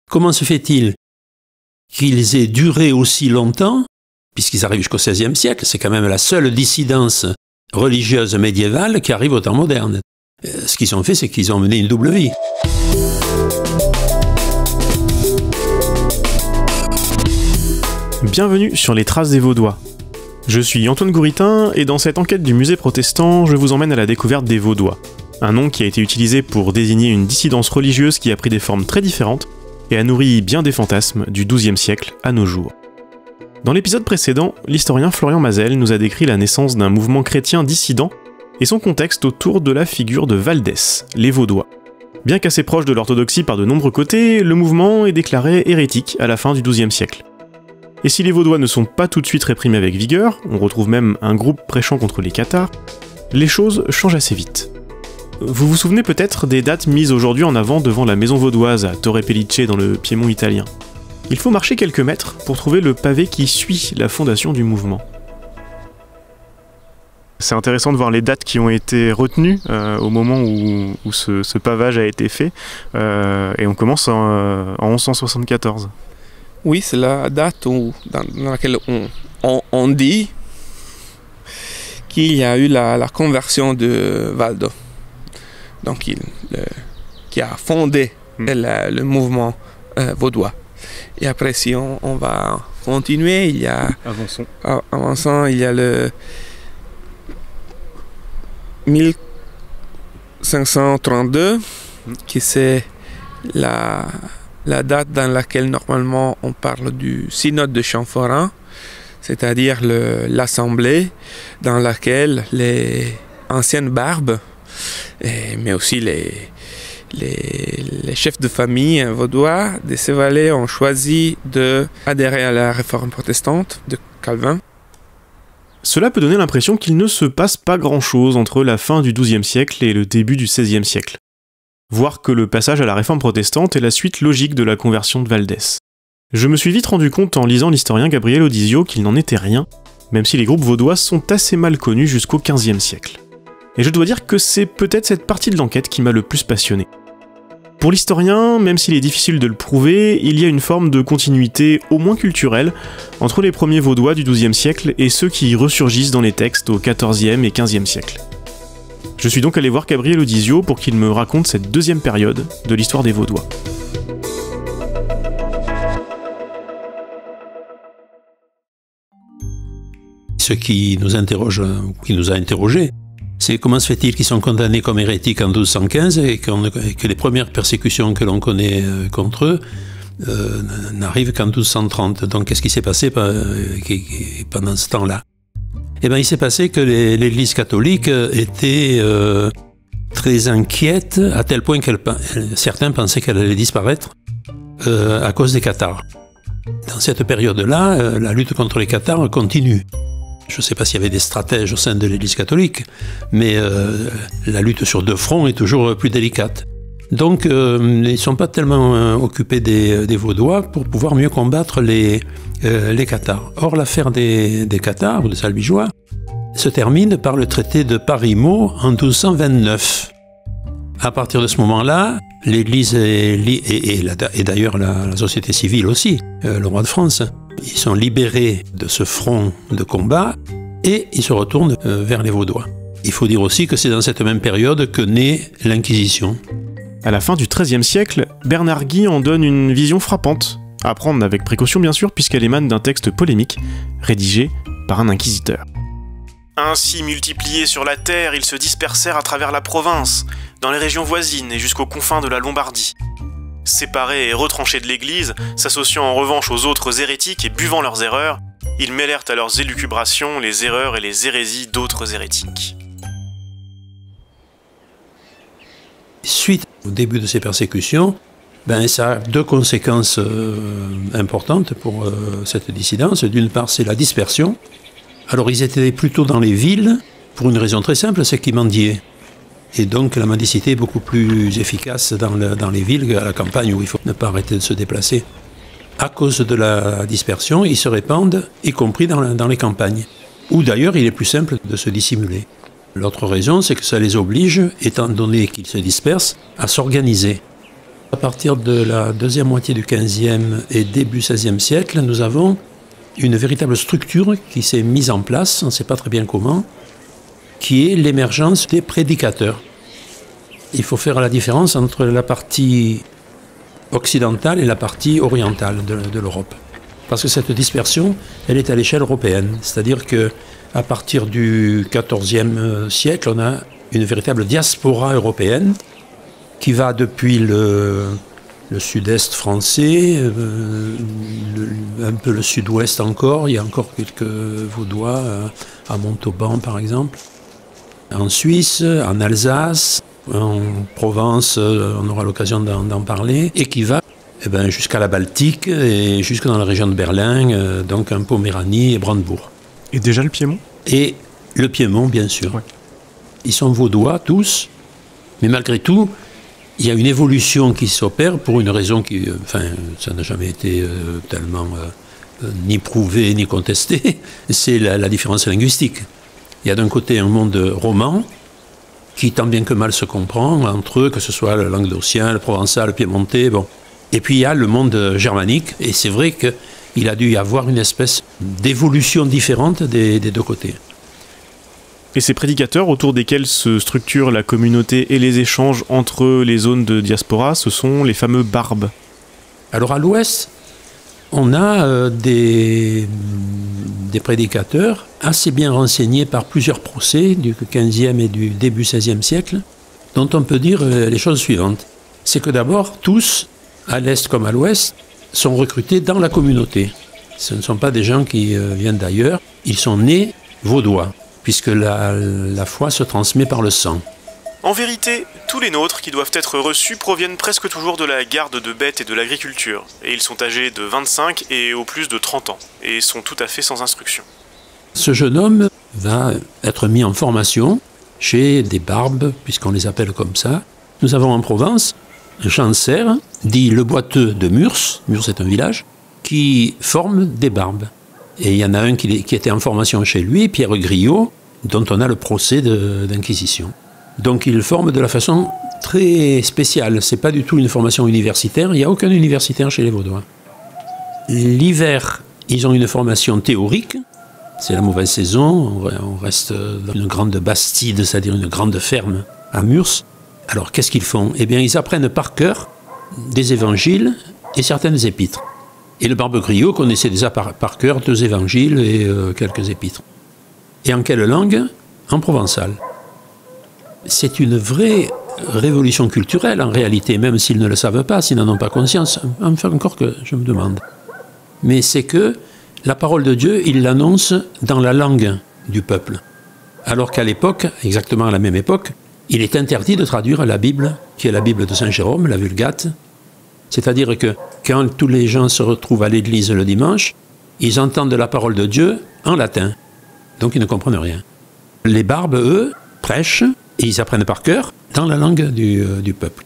Comment se fait-il qu'ils aient duré aussi longtemps, puisqu'ils arrivent jusqu'au XVIe siècle, c'est quand même la seule dissidence religieuse médiévale qui arrive au temps moderne. Ce qu'ils ont fait, c'est qu'ils ont mené une double vie. Bienvenue sur les traces des Vaudois. Je suis Antoine Gouritin et dans cette enquête du musée protestant, je vous emmène à la découverte des Vaudois. Un nom qui a été utilisé pour désigner une dissidence religieuse qui a pris des formes très différentes et a nourri bien des fantasmes du XIIe siècle à nos jours. Dans l'épisode précédent, l'historien Florian Mazel nous a décrit la naissance d'un mouvement chrétien dissident et son contexte autour de la figure de Valdès, les Vaudois. Bien qu'assez proche de l'orthodoxie par de nombreux côtés, le mouvement est déclaré hérétique à la fin du XIIe siècle. Et si les Vaudois ne sont pas tout de suite réprimés avec vigueur, on retrouve même un groupe prêchant contre les cathares, les choses changent assez vite. Vous vous souvenez peut-être des dates mises aujourd'hui en avant devant la maison vaudoise à Torre Pellice dans le Piémont italien. Il faut marcher quelques mètres pour trouver le pavé qui suit la fondation du mouvement. C'est intéressant de voir les dates qui ont été retenues au moment où ce pavage a été fait, et on commence en 1174. Oui, c'est la date dans laquelle on dit qu'il y a eu la conversion de Valdo, donc qui a fondé le mouvement vaudois. Et après, si on va continuer, il y a... Avançons, il y a le 1532, qui c'est la date dans laquelle normalement on parle du synode de Champforain, c'est-à-dire l'assemblée dans laquelle les anciennes barbes, mais aussi les chefs de famille vaudois des Sévalais ont choisi d'adhérer à la réforme protestante de Calvin. Cela peut donner l'impression qu'il ne se passe pas grand-chose entre la fin du XIIe siècle et le début du XVIe siècle. Voire que le passage à la réforme protestante est la suite logique de la conversion de Valdès. Je me suis vite rendu compte en lisant l'historien Gabriel Audizio qu'il n'en était rien, même si les groupes vaudois sont assez mal connus jusqu'au XVe siècle. Et je dois dire que c'est peut-être cette partie de l'enquête qui m'a le plus passionné. Pour l'historien, même s'il est difficile de le prouver, il y a une forme de continuité au moins culturelle entre les premiers vaudois du XIIe siècle et ceux qui ressurgissent dans les textes au XIVe et XVe siècle. Je suis donc allé voir Gabriel Audizio pour qu'il me raconte cette deuxième période de l'histoire des Vaudois. Ce qui nous interroge, qui nous a interrogés, c'est comment se fait-il qu'ils sont condamnés comme hérétiques en 1215 et que les premières persécutions que l'on connaît contre eux n'arrivent qu'en 1230. Donc qu'est-ce qui s'est passé pendant ce temps-là ? Eh bien, il s'est passé que l'Église catholique était très inquiète, à tel point que certains pensaient qu'elle allait disparaître à cause des cathares. Dans cette période-là, la lutte contre les cathares continue. Je ne sais pas s'il y avait des stratèges au sein de l'Église catholique, mais la lutte sur deux fronts est toujours plus délicate. Donc, ils ne sont pas tellement occupés des Vaudois pour pouvoir mieux combattre les cathares. Or, l'affaire des cathares, ou des albigeois, se termine par le traité de Paris-Meaux en 1229. À partir de ce moment-là, l'Église et d'ailleurs la société civile aussi, le roi de France, ils sont libérés de ce front de combat et ils se retournent vers les Vaudois. Il faut dire aussi que c'est dans cette même période que naît l'Inquisition. À la fin du XIIIe siècle, Bernard Guy en donne une vision frappante, à prendre avec précaution bien sûr puisqu'elle émane d'un texte polémique, rédigé par un inquisiteur. Ainsi multipliés sur la terre, ils se dispersèrent à travers la province, dans les régions voisines et jusqu'aux confins de la Lombardie. Séparés et retranchés de l'Église, s'associant en revanche aux autres hérétiques et buvant leurs erreurs, ils mêlèrent à leurs élucubrations les erreurs et les hérésies d'autres hérétiques. Suite au début de ces persécutions, ça a deux conséquences importantes pour cette dissidence. D'une part, c'est la dispersion. Alors, ils étaient plutôt dans les villes, pour une raison très simple, c'est qu'ils mendiaient. Et donc, la mendicité est beaucoup plus efficace dans les villes qu'à la campagne, où il faut ne pas arrêter de se déplacer. À cause de la dispersion, ils se répandent, y compris dans les campagnes, où d'ailleurs, il est plus simple de se dissimuler. L'autre raison, c'est que ça les oblige, étant donné qu'ils se dispersent, à s'organiser. À partir de la deuxième moitié du XVe et début XVIe siècle, nous avons une véritable structure qui s'est mise en place, on ne sait pas très bien comment, qui est l'émergence des prédicateurs. Il faut faire la différence entre la partie occidentale et la partie orientale de l'Europe. Parce que cette dispersion, elle est à l'échelle européenne. C'est-à-dire qu'à partir du XIVe siècle, on a une véritable diaspora européenne qui va depuis le sud-est français, un peu le sud-ouest encore. Il y a encore quelques Vaudois, à Montauban par exemple. En Suisse, en Alsace, en Provence, on aura l'occasion d'en parler, et qui va jusqu'à la Baltique et jusque dans la région de Berlin, donc en Poméranie et Brandebourg. Et déjà le Piémont ? Et le Piémont, bien sûr. Ouais. Ils sont vaudois tous, mais malgré tout, il y a une évolution qui s'opère pour une raison qui, ça n'a jamais été tellement ni prouvé ni contesté, c'est la différence linguistique. Il y a d'un côté un monde roman, qui tant bien que mal se comprend entre eux, que ce soit le languedocien, le provençal, le piémontais, bon. Et puis il y a le monde germanique, et c'est vrai qu'il a dû y avoir une espèce d'évolution différente des deux côtés. Et ces prédicateurs autour desquels se structure la communauté et les échanges entre les zones de diaspora, ce sont les fameux barbes. Alors à l'ouest, on a des prédicateurs assez bien renseignés par plusieurs procès du XVe et du début XVIe siècle, dont on peut dire les choses suivantes. C'est que d'abord, tous, à l'est comme à l'ouest, sont recrutés dans la communauté. Ce ne sont pas des gens qui viennent d'ailleurs, ils sont nés vaudois, puisque la foi se transmet par le sang. En vérité, tous les nôtres qui doivent être reçus proviennent presque toujours de la garde de bêtes et de l'agriculture, et ils sont âgés de 25 et au plus de 30 ans, et sont tout à fait sans instruction. Ce jeune homme va être mis en formation chez des barbes, puisqu'on les appelle comme ça. Nous avons en Provence Jean Serre, dit le boiteux de Murs est un village, qui forme des barbes. Et il y en a un qui était en formation chez lui, Pierre Griot, dont on a le procès d'inquisition. Donc il forme de la façon très spéciale. Ce n'est pas du tout une formation universitaire. Il n'y a aucun universitaire chez les Vaudois. L'hiver, ils ont une formation théorique. C'est la mauvaise saison. On reste dans une grande bastide, c'est-à-dire une grande ferme à Murs. Alors qu'est-ce qu'ils font ? Eh bien, ils apprennent par cœur des évangiles et certaines épîtres. Et le barbe Griot connaissait déjà par cœur 2 évangiles et quelques épîtres. Et en quelle langue ? En provençal. C'est une vraie révolution culturelle en réalité, même s'ils ne le savent pas, s'ils n'en ont pas conscience. Enfin, encore que je me demande. Mais c'est que la parole de Dieu, il l'annonce dans la langue du peuple. Alors qu'à l'époque, exactement à la même époque, il est interdit de traduire la Bible, qui est la Bible de Saint Jérôme, la Vulgate. C'est-à-dire que quand tous les gens se retrouvent à l'église le dimanche, ils entendent la parole de Dieu en latin. Donc ils ne comprennent rien. Les barbes, eux, prêchent et ils apprennent par cœur dans la langue du peuple.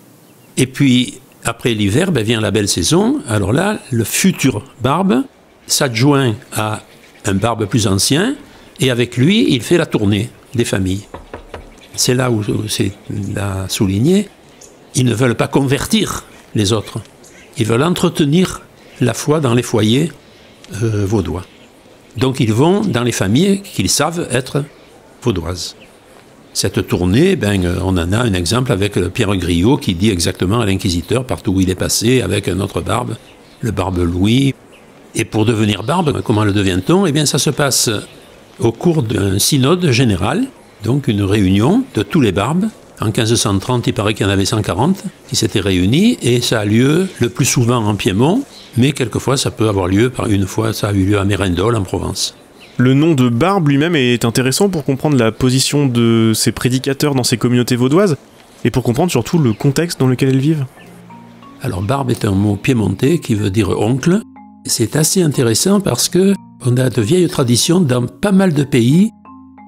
Et puis, après l'hiver, vient la belle saison. Alors là, le futur barbe s'adjoint à un barbe plus ancien et avec lui, il fait la tournée des familles. C'est là où c'est à souligner. Ils ne veulent pas convertir les autres. Ils veulent entretenir la foi dans les foyers vaudois. Donc ils vont dans les familles qu'ils savent être vaudoises. Cette tournée, on en a un exemple avec Pierre Griot qui dit exactement à l'inquisiteur, partout où il est passé, avec un autre barbe, le barbe Louis. Et pour devenir barbe, comment le devient-on ? Eh bien, ça se passe au cours d'un synode général, donc une réunion de tous les barbes. En 1530, il paraît qu'il y en avait 140 qui s'étaient réunis, et ça a lieu le plus souvent en Piémont, mais quelquefois ça peut avoir lieu, une fois ça a eu lieu à Mérindol en Provence. Le nom de barbe lui-même est intéressant pour comprendre la position de ces prédicateurs dans ces communautés vaudoises, et pour comprendre surtout le contexte dans lequel elles vivent. Alors barbe est un mot piémontais qui veut dire oncle. C'est assez intéressant parce que on a de vieilles traditions dans pas mal de pays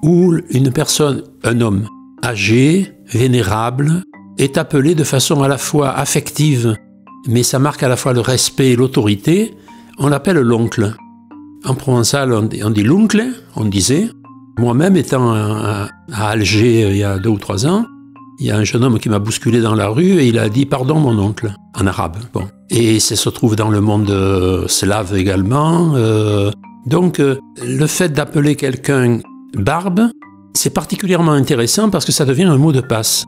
où une personne, un homme âgé, vénérable, est appelé de façon à la fois affective, mais ça marque à la fois le respect et l'autorité, on l'appelle l'oncle. En provençal, on dit l'oncle, on disait. Moi-même, étant à Alger il y a 2 ou 3 ans, Il y a un jeune homme qui m'a bousculé dans la rue et il a dit « Pardon, mon oncle », en arabe. Bon. Et ça se trouve dans le monde slave également. Donc, le fait d'appeler quelqu'un « barbe », c'est particulièrement intéressant parce que ça devient un mot de passe.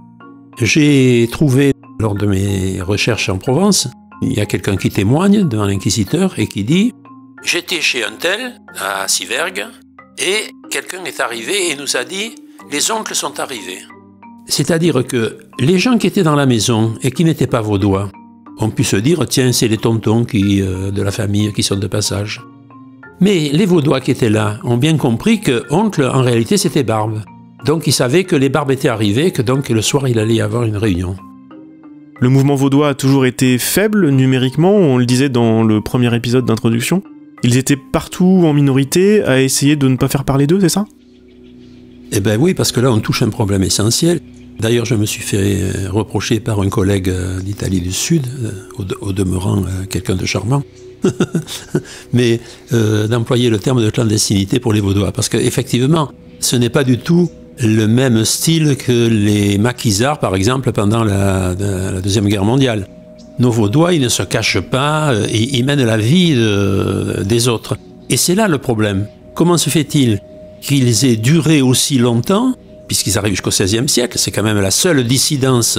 J'ai trouvé, lors de mes recherches en Provence, il y a quelqu'un qui témoigne devant l'inquisiteur et qui dit « J'étais chez un tel, à Sivergue, et quelqu'un est arrivé et nous a dit « Les oncles sont arrivés ». C'est-à-dire que les gens qui étaient dans la maison et qui n'étaient pas vaudois ont pu se dire « Tiens, c'est les tontons de la famille qui sont de passage ». Mais les Vaudois qui étaient là ont bien compris que oncle, en réalité, c'était Barbe. Donc ils savaient que les Barbes étaient arrivées, que donc le soir, il allait y avoir une réunion. Le mouvement vaudois a toujours été faible numériquement, on le disait dans le premier épisode d'introduction. Ils étaient partout en minorité à essayer de ne pas faire parler d'eux, c'est ça? Eh bien oui, parce que là, on touche un problème essentiel. D'ailleurs, je me suis fait reprocher par un collègue d'Italie du Sud, au demeurant quelqu'un de charmant, mais d'employer le terme de clandestinité pour les Vaudois. Parce qu'effectivement, ce n'est pas du tout le même style que les maquisards, par exemple, pendant la Deuxième Guerre mondiale. Nos Vaudois, ils ne se cachent pas, ils mènent la vie des autres. Et c'est là le problème. Comment se fait-il qu'ils aient duré aussi longtemps, puisqu'ils arrivent jusqu'au XVIe siècle, c'est quand même la seule dissidence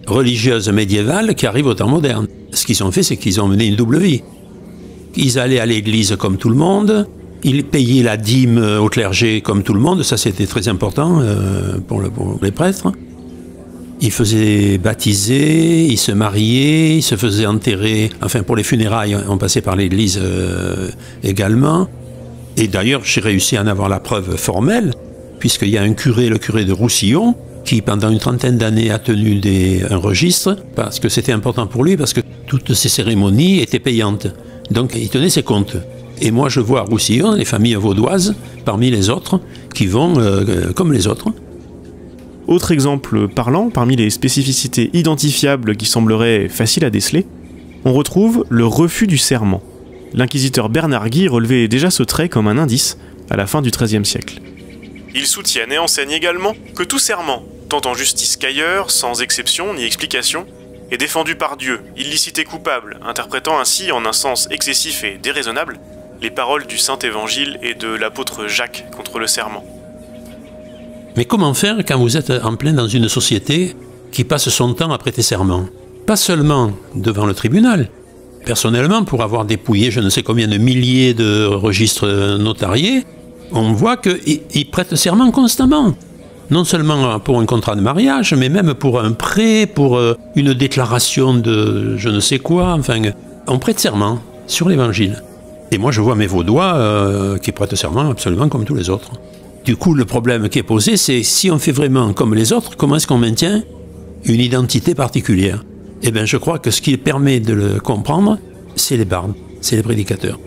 religieuse médiévale qui arrive au temps moderne. Ce qu'ils ont fait, c'est qu'ils ont mené une double vie. Ils allaient à l'église comme tout le monde, ils payaient la dîme au clergé comme tout le monde, ça c'était très important pour les prêtres. Ils faisaient baptiser, ils se mariaient, ils se faisaient enterrer, enfin pour les funérailles, on passait par l'église également. Et d'ailleurs, j'ai réussi à en avoir la preuve formelle, puisqu'il y a un curé, le curé de Roussillon, qui pendant une trentaine d'années a tenu un registre, parce que c'était important pour lui, parce que toutes ces cérémonies étaient payantes. Donc il tenait ses comptes. Et moi je vois à Roussillon les familles vaudoises, parmi les autres, qui vont comme les autres. Autre exemple parlant, parmi les spécificités identifiables qui sembleraient faciles à déceler, on retrouve le refus du serment. L'inquisiteur Bernard Guy relevait déjà ce trait comme un indice à la fin du XIIIe siècle. Ils soutiennent et enseignent également que tout serment, tant en justice qu'ailleurs, sans exception ni explication, est défendu par Dieu, illicite et coupable, interprétant ainsi en un sens excessif et déraisonnable les paroles du Saint-Évangile et de l'apôtre Jacques contre le serment. Mais comment faire quand vous êtes en plein dans une société qui passe son temps à prêter serment? Pas seulement devant le tribunal. Personnellement, pour avoir dépouillé je ne sais combien de milliers de registres notariés, on voit qu'ils prêtent serment constamment. Non seulement pour un contrat de mariage, mais même pour un prêt, pour une déclaration de je ne sais quoi. Enfin, on prête serment sur l'Évangile. Et moi, je vois mes Vaudois qui prêtent serment absolument comme tous les autres. Du coup, le problème qui est posé, c'est si on fait vraiment comme les autres, comment est-ce qu'on maintient une identité particulière? Eh bien, je crois que ce qui permet de le comprendre, c'est les barbes, c'est les prédicateurs.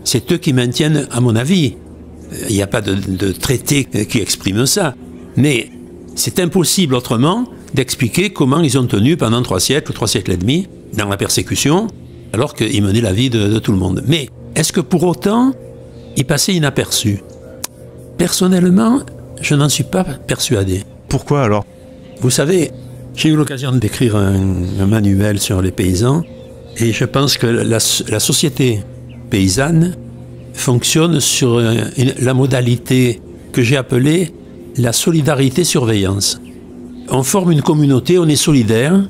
C'est eux qui maintiennent, à mon avis, il n'y a pas de traité qui exprime ça. Mais c'est impossible autrement d'expliquer comment ils ont tenu pendant 3 siècles ou 3 siècles et demi dans la persécution, alors qu'ils menaient la vie de tout le monde. Mais est-ce que pour autant, ils passaient inaperçus? Personnellement, je n'en suis pas persuadé. Pourquoi alors? Vous savez, j'ai eu l'occasion d'écrire un manuel sur les paysans, et je pense que la société paysanne fonctionne sur la modalité que j'ai appelée la solidarité-surveillance. On forme une communauté, on est solidaire.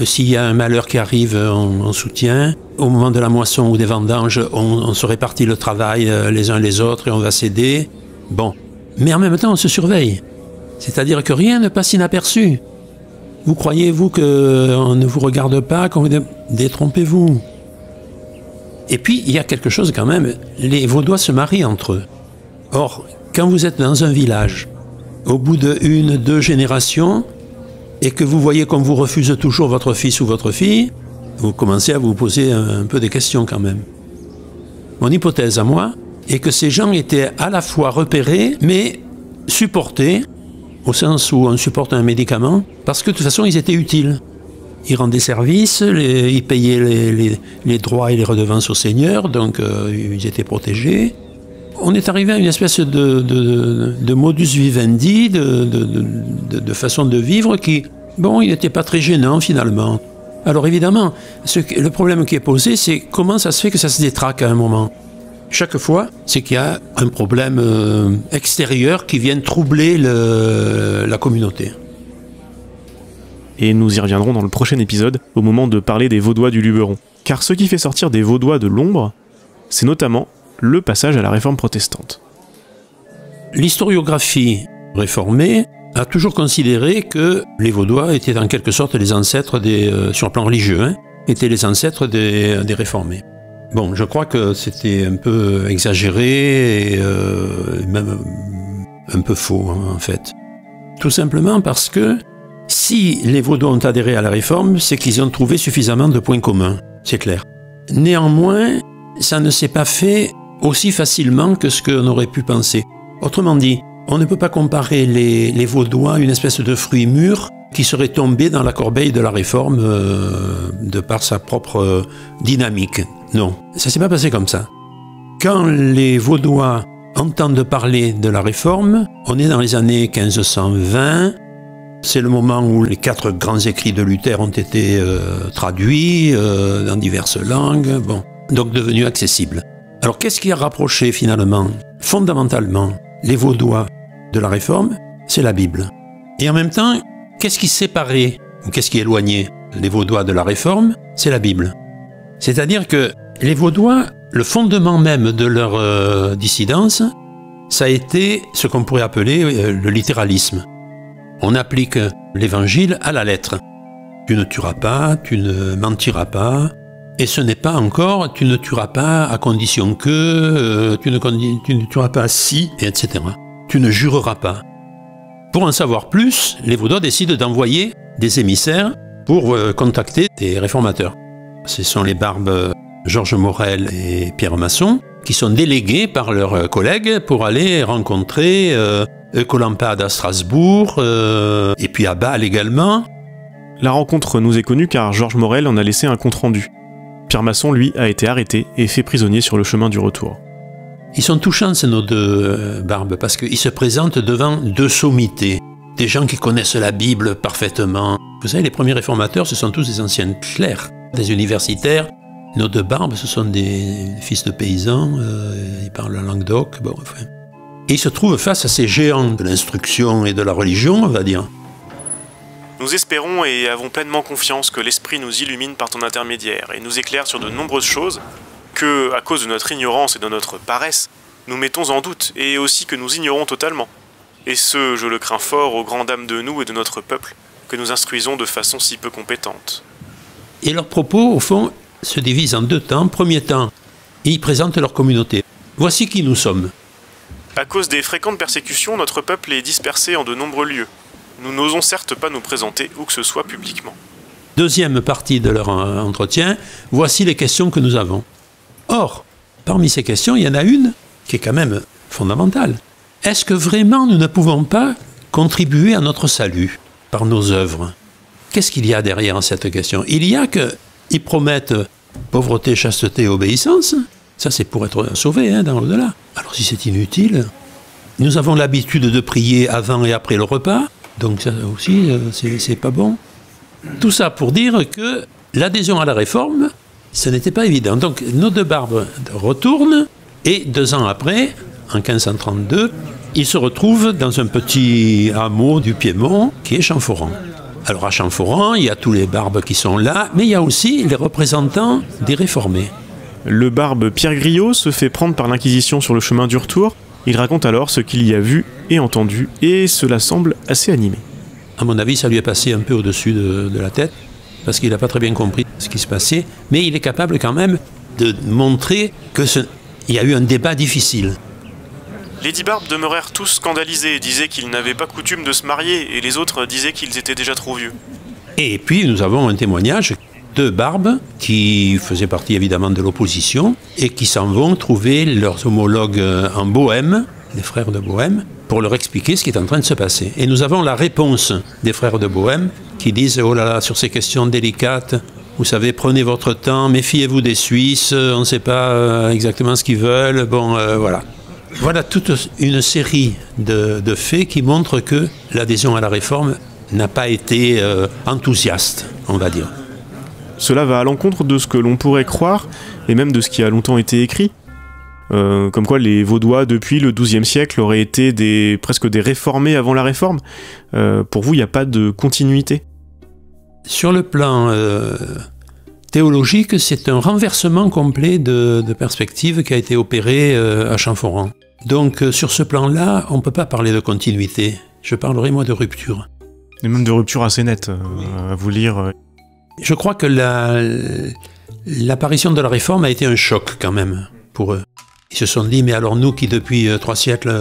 S'il y a un malheur qui arrive, on soutient. Au moment de la moisson ou des vendanges, on se répartit le travail les uns les autres et on va s'aider. Bon. Mais en même temps, on se surveille. C'est-à-dire que rien ne passe inaperçu. Vous croyez-vous qu'on ne vous regarde pas, détrompez-vous. Et puis, il y a quelque chose quand même, les Vaudois se marient entre eux. Or, quand vous êtes dans un village, au bout de 1, 2 générations, et que vous voyez qu'on vous refuse toujours votre fils ou votre fille, vous commencez à vous poser un peu des questions quand même. Mon hypothèse à moi est que ces gens étaient à la fois repérés, mais supportés, au sens où on supporte un médicament, parce que de toute façon ils étaient utiles. Ils rendaient service, ils payaient les droits et les redevances aux seigneurs, donc ils étaient protégés. on est arrivé à une espèce de modus vivendi, de façon de vivre qui, bon, il n'était pas très gênant finalement. Alors évidemment, le problème qui est posé, c'est comment ça se fait que ça se détraque à un moment. Chaque fois, c'est qu'il y a un problème extérieur qui vient troubler la communauté. Et nous y reviendrons dans le prochain épisode, au moment de parler des Vaudois du Luberon. Car ce qui fait sortir des Vaudois de l'ombre, c'est notamment le passage à la réforme protestante. L'historiographie réformée a toujours considéré que les Vaudois étaient en quelque sorte les ancêtres sur le plan religieux, étaient les ancêtres des réformés. Bon, je crois que c'était un peu exagéré et même un peu faux, en fait. Tout simplement parce que si les Vaudois ont adhéré à la réforme, c'est qu'ils ont trouvé suffisamment de points communs, c'est clair. Néanmoins, ça ne s'est pas fait aussi facilement que ce qu'on aurait pu penser. Autrement dit, on ne peut pas comparer les Vaudois à une espèce de fruit mûr qui serait tombé dans la corbeille de la réforme de par sa propre dynamique. Non, ça s'est pas passé comme ça. Quand les Vaudois entendent parler de la réforme, on est dans les années 1520, c'est le moment où les 4 grands écrits de Luther ont été traduits dans diverses langues, bon, donc devenus accessibles. Alors qu'est-ce qui a rapproché finalement, fondamentalement, les Vaudois de la réforme? C'est la Bible. Et en même temps, qu'est-ce qui séparait, ou qu'est-ce qui éloignait les Vaudois de la réforme? C'est la Bible. C'est-à-dire que les Vaudois, le fondement même de leur dissidence, ça a été ce qu'on pourrait appeler le littéralisme. On applique l'évangile à la lettre. Tu ne tueras pas, tu ne mentiras pas, et ce n'est pas encore tu ne tueras pas à condition que, tu ne tueras pas si, et etc. Tu ne jureras pas. Pour en savoir plus, les Vaudois décident d'envoyer des émissaires pour contacter des réformateurs. Ce sont les barbes Georges Morel et Pierre Masson qui sont délégués par leurs collègues pour aller rencontrer Eucolampade à Strasbourg et puis à Bâle également. La rencontre nous est connue car Georges Morel en a laissé un compte-rendu. Pierre Masson, lui, a été arrêté et fait prisonnier sur le chemin du retour. Ils sont touchants, ces nos 2 barbes, parce qu'ils se présentent devant 2 sommités, des gens qui connaissent la Bible parfaitement. Vous savez, les premiers réformateurs, ce sont tous des anciens clercs, des universitaires. Nos 2 barbes, ce sont des fils de paysans, ils parlent la langue d'oc, bon, enfin. Et ils se trouvent face à ces géants de l'instruction et de la religion, on va dire. Nous espérons et avons pleinement confiance que l'Esprit nous illumine par ton intermédiaire et nous éclaire sur de nombreuses choses que, à cause de notre ignorance et de notre paresse, nous mettons en doute et aussi que nous ignorons totalement. Et ce, je le crains fort, aux grandes dames de nous et de notre peuple, que nous instruisons de façon si peu compétente. Et leurs propos, au fond, se divisent en 2 temps. Premier temps, ils présentent leur communauté. Voici qui nous sommes. À cause des fréquentes persécutions, notre peuple est dispersé en de nombreux lieux. Nous n'osons certes pas nous présenter où que ce soit publiquement. Deuxième partie de leur entretien, voici les questions que nous avons. Or, parmi ces questions, il y en a une qui est quand même fondamentale. Est-ce que vraiment nous ne pouvons pas contribuer à notre salut par nos œuvres? Qu'est-ce qu'il y a derrière cette question? Il y a qu'ils promettent pauvreté, chasteté, obéissance. Ça, c'est pour être sauvé dans l'au-delà. Alors si c'est inutile, nous avons l'habitude de prier avant et après le repas. Donc ça aussi, c'est pas bon. Tout ça pour dire que l'adhésion à la réforme, ce n'était pas évident. Donc nos 2 barbes retournent et 2 ans après, en 1532, ils se retrouvent dans un petit hameau du Piémont qui est Champforan. Alors à Champforan, il y a tous les barbes qui sont là, mais il y a aussi les représentants des réformés. Le barbe Pierre Griot se fait prendre par l'Inquisition sur le chemin du retour. Il raconte alors ce qu'il y a vu et entendu, et cela semble assez animé. À mon avis, ça lui est passé un peu au-dessus de la tête, parce qu'il n'a pas très bien compris ce qui se passait, mais il est capable quand même de montrer qu'il y a eu un débat difficile. Les 10 barbes demeurèrent tous scandalisés et disaient qu'ils n'avaient pas coutume de se marier, et les autres disaient qu'ils étaient déjà trop vieux. Et puis nous avons un témoignage de barbes qui faisaient partie évidemment de l'opposition et qui s'en vont trouver leurs homologues en Bohême, les frères de Bohême, pour leur expliquer ce qui est en train de se passer. Et nous avons la réponse des frères de Bohême qui disent « Oh là là, sur ces questions délicates, vous savez, prenez votre temps, méfiez-vous des Suisses, on ne sait pas exactement ce qu'ils veulent, bon, voilà. » Voilà toute une série de faits qui montrent que l'adhésion à la réforme n'a pas été enthousiaste, on va dire. Cela va à l'encontre de ce que l'on pourrait croire, et même de ce qui a longtemps été écrit. Comme quoi les Vaudois, depuis le XIIe siècle, auraient été presque des réformés avant la réforme. Pour vous, il n'y a pas de continuité? Sur le plan théologique, c'est un renversement complet de perspective qui a été opéré à Champforan. Donc sur ce plan-là, on ne peut pas parler de continuité. Je parlerai moi de rupture. Et même de rupture assez nette, à vous lire. Je crois que l'apparition de la réforme a été un choc quand même pour eux. Ils se sont dit, mais alors nous qui depuis 3 siècles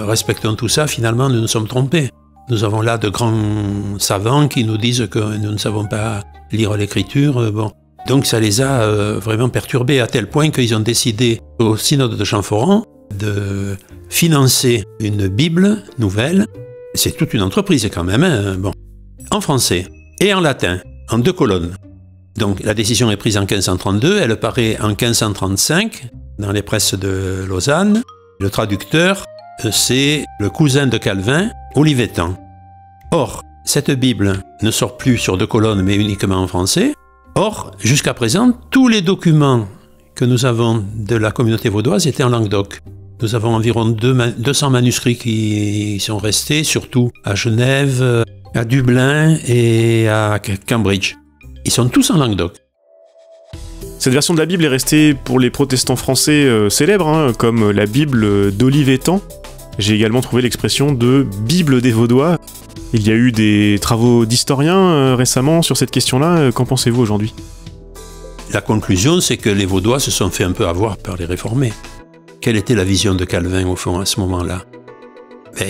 respectons tout ça, finalement nous nous sommes trompés. Nous avons là de grands savants qui nous disent que nous ne savons pas lire l'écriture. Bon. Donc ça les a vraiment perturbés à tel point qu'ils ont décidé au synode de Champforan de financer une Bible nouvelle. C'est toute une entreprise quand même, hein, bon. En français et en latin, en 2 colonnes. Donc la décision est prise en 1532, elle paraît en 1535 dans les presses de Lausanne. Le traducteur, c'est le cousin de Calvin, Olivetan. Or, cette Bible ne sort plus sur 2 colonnes, mais uniquement en français. Or, jusqu'à présent, tous les documents que nous avons de la communauté vaudoise étaient en Languedoc. Nous avons environ 200 manuscrits qui sont restés, surtout à Genève, à Dublin et à Cambridge. Ils sont tous en Languedoc. Cette version de la Bible est restée pour les protestants français célèbres, hein, comme la Bible d'Olivetan. J'ai également trouvé l'expression de Bible des Vaudois. Il y a eu des travaux d'historiens récemment sur cette question-là. Qu'en pensez-vous aujourd'hui? La conclusion, c'est que les Vaudois se sont fait un peu avoir par les réformés. Quelle était la vision de Calvin, au fond, à ce moment-là?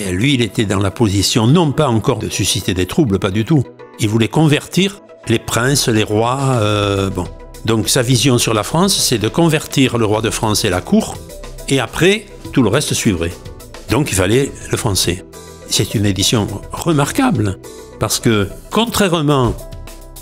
Lui, il était dans la position, non pas encore de susciter des troubles, pas du tout. Il voulait convertir les princes, les rois, bon. Donc sa vision sur la France, c'est de convertir le roi de France et la cour, et après, tout le reste suivrait. Donc il fallait le français. C'est une édition remarquable, parce que, contrairement,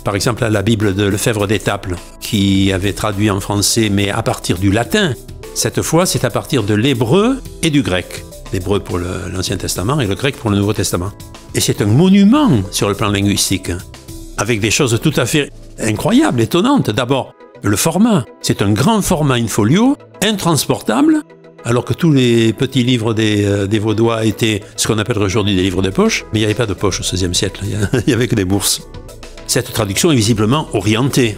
par exemple, à la Bible de Lefebvre d'Étaples, qui avait traduit en français, mais à partir du latin, cette fois, c'est à partir de l'hébreu et du grec. L'hébreu pour l'Ancien Testament et le grec pour le Nouveau Testament. Et c'est un monument sur le plan linguistique, avec des choses tout à fait incroyables, étonnantes. D'abord, le format. C'est un grand format in-folio, intransportable, alors que tous les petits livres des Vaudois étaient ce qu'on appelle aujourd'hui des livres de poche, mais il n'y avait pas de poche au XVIe siècle, il n'y avait que des bourses. Cette traduction est visiblement orientée.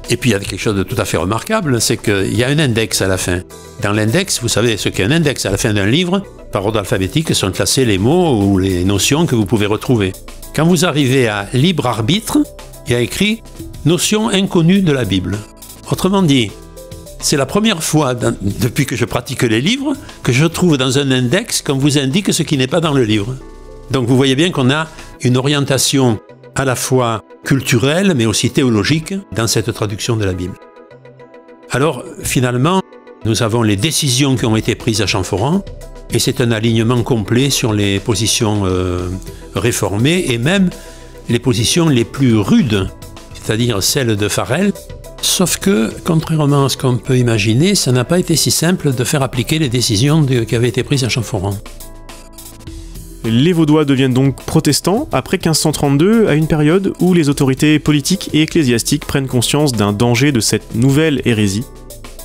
Et puis il y a quelque chose de tout à fait remarquable, c'est qu'il y a un index à la fin. Dans l'index, vous savez ce qu'est un index. À la fin d'un livre, par ordre alphabétique, sont classés les mots ou les notions que vous pouvez retrouver. Quand vous arrivez à libre arbitre, il y a écrit « notion inconnue de la Bible ». Autrement dit, c'est la première fois depuis que je pratique les livres que je trouve dans un index qu'on vous indique ce qui n'est pas dans le livre. Donc vous voyez bien qu'on a une orientation à la fois culturelle mais aussi théologique dans cette traduction de la Bible. Alors finalement, nous avons les décisions qui ont été prises à Champforan et c'est un alignement complet sur les positions réformées et même les positions les plus rudes, c'est-à-dire celles de Farel. Sauf que, contrairement à ce qu'on peut imaginer, ça n'a pas été si simple de faire appliquer les décisions qui avaient été prises à Champforan. Les Vaudois deviennent donc protestants après 1532, à une période où les autorités politiques et ecclésiastiques prennent conscience d'un danger de cette nouvelle hérésie,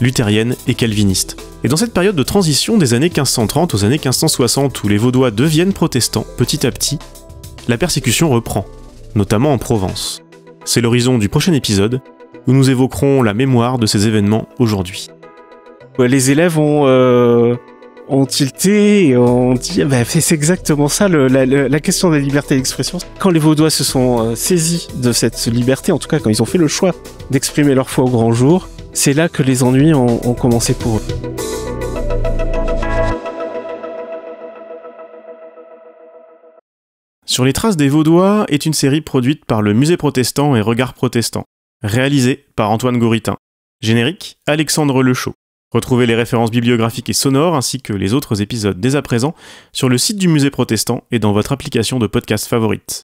luthérienne et calviniste. Et dans cette période de transition des années 1530 aux années 1560, où les Vaudois deviennent protestants petit à petit, la persécution reprend, notamment en Provence. C'est l'horizon du prochain épisode, où nous évoquerons la mémoire de ces événements aujourd'hui. Les élèves ont tilté et ont dit c'est exactement ça la question de la liberté d'expression. Quand les Vaudois se sont saisis de cette liberté, en tout cas quand ils ont fait le choix d'exprimer leur foi au grand jour, c'est là que les ennuis ont commencé pour eux. Sur les traces des Vaudois est une série produite par le Musée protestant et Regard protestant, réalisée par Antoine Gouritin. Générique, Alexandre Lechaud. Retrouvez les références bibliographiques et sonores ainsi que les autres épisodes dès à présent sur le site du Musée protestant et dans votre application de podcast favorite.